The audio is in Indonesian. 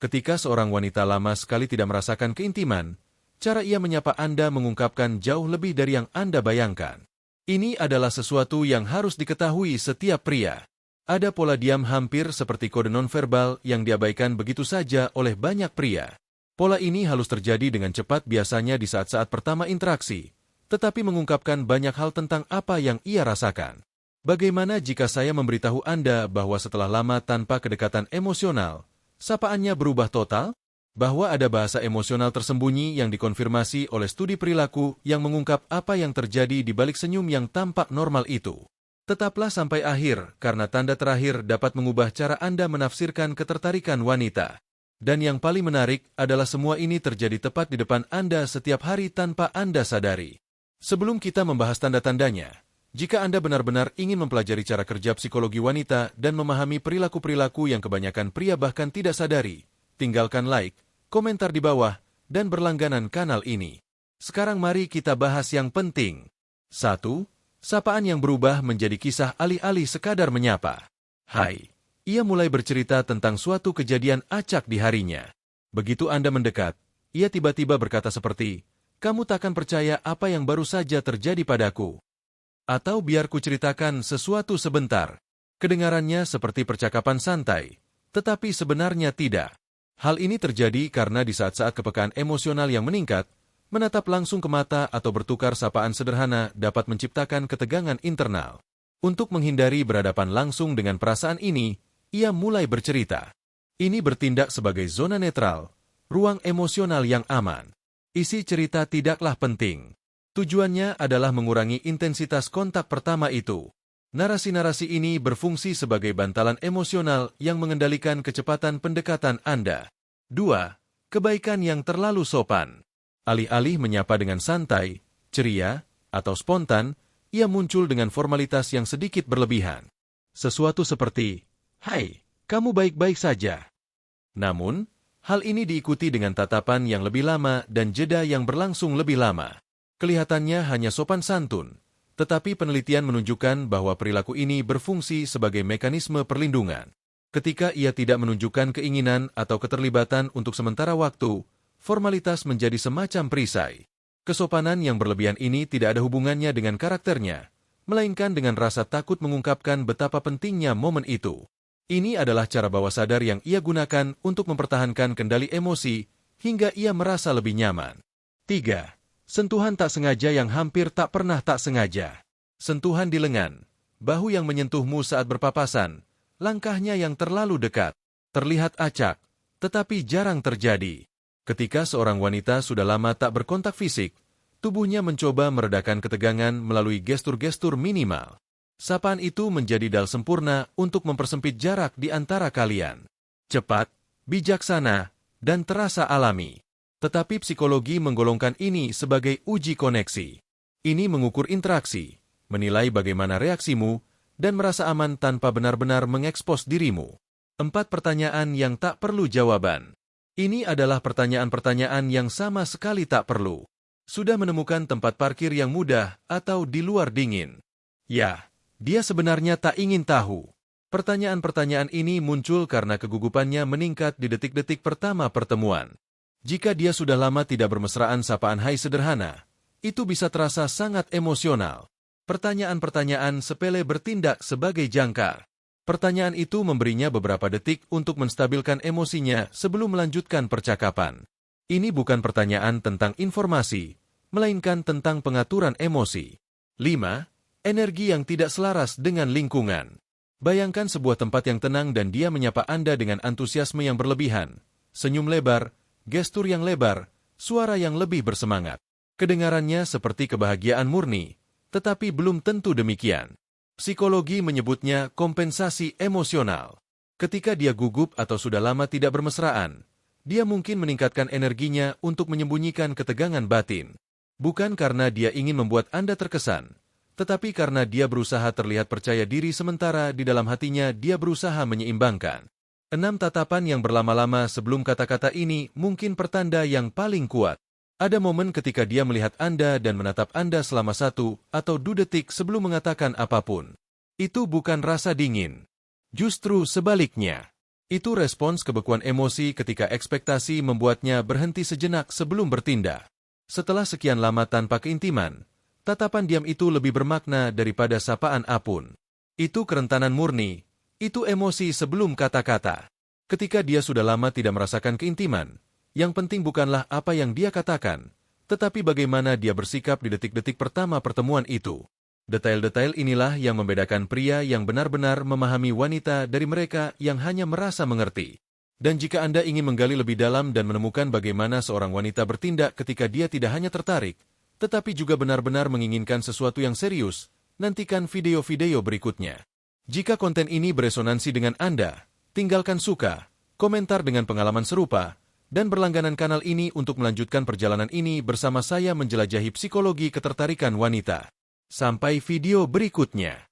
Ketika seorang wanita lama sekali tidak merasakan keintiman, cara ia menyapa Anda mengungkapkan jauh lebih dari yang Anda bayangkan. Ini adalah sesuatu yang harus diketahui setiap pria. Ada pola diam hampir seperti kode nonverbal yang diabaikan begitu saja oleh banyak pria. Pola ini halus terjadi dengan cepat biasanya di saat-saat pertama interaksi, tetapi mengungkapkan banyak hal tentang apa yang ia rasakan. Bagaimana jika saya memberitahu Anda bahwa setelah lama tanpa kedekatan emosional, sapaannya berubah total? Bahwa ada bahasa emosional tersembunyi yang dikonfirmasi oleh studi perilaku yang mengungkap apa yang terjadi di balik senyum yang tampak normal itu. Tetaplah sampai akhir, karena tanda terakhir dapat mengubah cara Anda menafsirkan ketertarikan wanita. Dan yang paling menarik adalah semua ini terjadi tepat di depan Anda setiap hari tanpa Anda sadari. Sebelum kita membahas tanda-tandanya, jika Anda benar-benar ingin mempelajari cara kerja psikologi wanita dan memahami perilaku-perilaku yang kebanyakan pria bahkan tidak sadari, tinggalkan like, komentar di bawah, dan berlangganan kanal ini. Sekarang mari kita bahas yang penting. 1. Sapaan yang berubah menjadi kisah alih-alih sekadar menyapa. Hai. Ia mulai bercerita tentang suatu kejadian acak di harinya. Begitu Anda mendekat, ia tiba-tiba berkata seperti, "Kamu takkan percaya apa yang baru saja terjadi padaku." Atau biar ku ceritakan sesuatu sebentar. Kedengarannya seperti percakapan santai, tetapi sebenarnya tidak. Hal ini terjadi karena di saat-saat kepekaan emosional yang meningkat, menatap langsung ke mata atau bertukar sapaan sederhana dapat menciptakan ketegangan internal. Untuk menghindari berhadapan langsung dengan perasaan ini, ia mulai bercerita. Ini bertindak sebagai zona netral, ruang emosional yang aman. Isi cerita tidaklah penting. Tujuannya adalah mengurangi intensitas kontak pertama itu. Narasi-narasi ini berfungsi sebagai bantalan emosional yang mengendalikan kecepatan pendekatan Anda. 2. Kebaikan yang terlalu sopan. Alih-alih menyapa dengan santai, ceria, atau spontan, ia muncul dengan formalitas yang sedikit berlebihan. Sesuatu seperti, "Hai, kamu baik-baik saja." Namun, hal ini diikuti dengan tatapan yang lebih lama dan jeda yang berlangsung lebih lama. Kelihatannya hanya sopan santun, tetapi penelitian menunjukkan bahwa perilaku ini berfungsi sebagai mekanisme perlindungan. Ketika ia tidak menunjukkan keinginan atau keterlibatan untuk sementara waktu, formalitas menjadi semacam perisai. Kesopanan yang berlebihan ini tidak ada hubungannya dengan karakternya, melainkan dengan rasa takut mengungkapkan betapa pentingnya momen itu. Ini adalah cara bawah sadar yang ia gunakan untuk mempertahankan kendali emosi hingga ia merasa lebih nyaman. 3. Sentuhan tak sengaja yang hampir tak pernah tak sengaja. Sentuhan di lengan, bahu yang menyentuhmu saat berpapasan, langkahnya yang terlalu dekat, terlihat acak, tetapi jarang terjadi. Ketika seorang wanita sudah lama tak berkontak fisik, tubuhnya mencoba meredakan ketegangan melalui gestur-gestur minimal. Sapaan itu menjadi dal sempurna untuk mempersempit jarak di antara kalian. Cepat, bijaksana, dan terasa alami. Tetapi psikologi menggolongkan ini sebagai uji koneksi. Ini mengukur interaksi, menilai bagaimana reaksimu, dan merasa aman tanpa benar-benar mengekspos dirimu. 4 pertanyaan yang tak perlu jawaban. Ini adalah pertanyaan-pertanyaan yang sama sekali tak perlu. Sudah menemukan tempat parkir yang mudah atau di luar dingin? Ya, dia sebenarnya tak ingin tahu. Pertanyaan-pertanyaan ini muncul karena kegugupannya meningkat di detik-detik pertama pertemuan. Jika dia sudah lama tidak bermesraan sapaan hai sederhana, itu bisa terasa sangat emosional. Pertanyaan-pertanyaan sepele bertindak sebagai jangkar. Pertanyaan itu memberinya beberapa detik untuk menstabilkan emosinya sebelum melanjutkan percakapan. Ini bukan pertanyaan tentang informasi, melainkan tentang pengaturan emosi. 5. Energi yang tidak selaras dengan lingkungan. Bayangkan sebuah tempat yang tenang dan dia menyapa Anda dengan antusiasme yang berlebihan, senyum lebar, gestur yang lebar, suara yang lebih bersemangat. Kedengarannya seperti kebahagiaan murni, tetapi belum tentu demikian. Psikologi menyebutnya kompensasi emosional. Ketika dia gugup atau sudah lama tidak bermesraan, dia mungkin meningkatkan energinya untuk menyembunyikan ketegangan batin. Bukan karena dia ingin membuat Anda terkesan, tetapi karena dia berusaha terlihat percaya diri sementara di dalam hatinya dia berusaha menyeimbangkan. 6 tatapan yang berlama-lama sebelum kata-kata ini mungkin pertanda yang paling kuat. Ada momen ketika dia melihat Anda dan menatap Anda selama 1 atau 2 detik sebelum mengatakan apapun. Itu bukan rasa dingin. Justru sebaliknya. Itu respons kebekuan emosi ketika ekspektasi membuatnya berhenti sejenak sebelum bertindak. Setelah sekian lama tanpa keintiman, tatapan diam itu lebih bermakna daripada sapaan apun. Itu kerentanan murni, itu emosi sebelum kata-kata. Ketika dia sudah lama tidak merasakan keintiman, yang penting bukanlah apa yang dia katakan, tetapi bagaimana dia bersikap di detik-detik pertama pertemuan itu. Detail-detail inilah yang membedakan pria yang benar-benar memahami wanita dari mereka yang hanya merasa mengerti. Dan jika Anda ingin menggali lebih dalam dan menemukan bagaimana seorang wanita bertindak ketika dia tidak hanya tertarik, tetapi juga benar-benar menginginkan sesuatu yang serius, nantikan video-video berikutnya. Jika konten ini beresonansi dengan Anda, tinggalkan suka, komentar dengan pengalaman serupa, dan berlangganan kanal ini untuk melanjutkan perjalanan ini bersama saya menjelajahi psikologi ketertarikan wanita. Sampai video berikutnya.